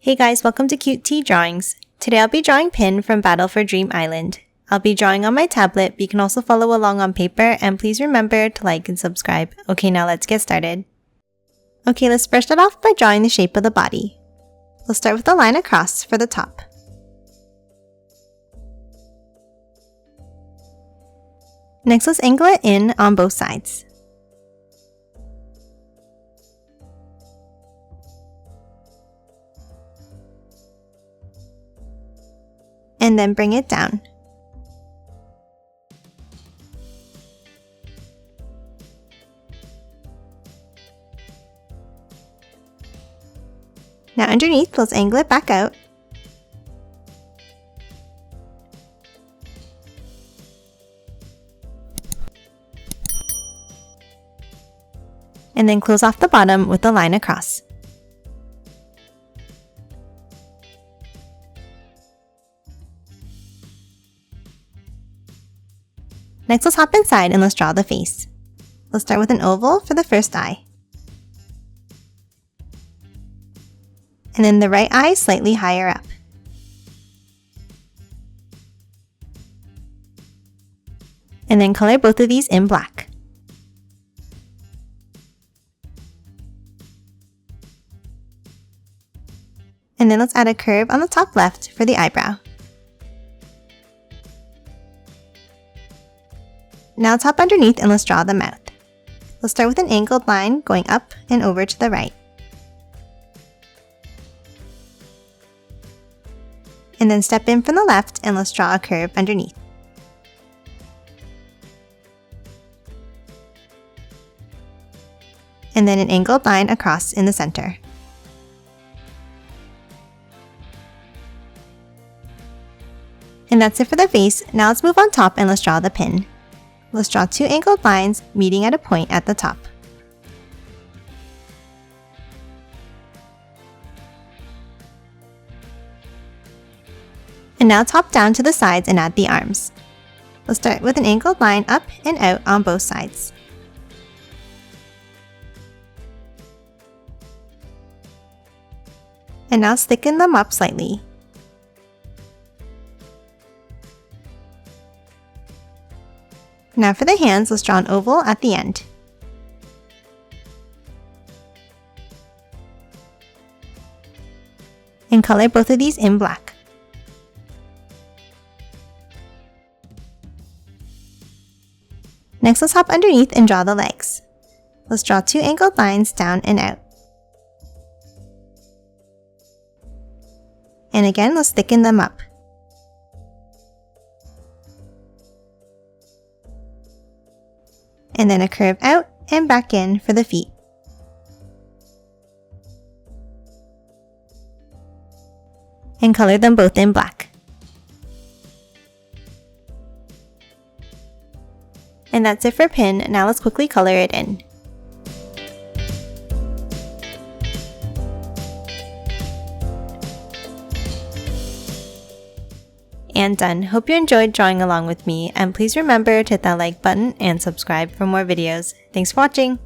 Hey guys, welcome to Cute Tea Drawings. Today I'll be drawing Pin from Battle for Dream Island. I'll be drawing on my tablet, but you can also follow along on paper, and please remember to like and subscribe. Okay, now let's get started. Okay, let's first start off by drawing the shape of the body. We'll start with a line across for the top. Next, let's angle it in on both sides. And then bring it down. Now underneath, let's angle it back out. And then close off the bottom with a line across. Next, let's hop inside and let's draw the face. Let's start with an oval for the first eye. And then the right eye slightly higher up. And then color both of these in black. And then let's add a curve on the top left for the eyebrow. Now tap underneath and let's draw the mouth. Let's start with an angled line going up and over to the right. And then step in from the left and let's draw a curve underneath. And then an angled line across in the center. And that's it for the face. Now let's move on top and let's draw the pin. Let's draw two angled lines meeting at a point at the top. And now top down to the sides and add the arms. Let's start with an angled line up and out on both sides. And now thicken them up slightly. Now for the hands, let's draw an oval at the end. And color both of these in black. Next, let's hop underneath and draw the legs. Let's draw two angled lines down and out. And again, let's thicken them up. And then a curve out and back in for the feet. And color them both in black. And that's it for Pin. Now let's quickly color it in. And done. Hope you enjoyed drawing along with me, and please remember to hit that like button and subscribe for more videos. Thanks for watching!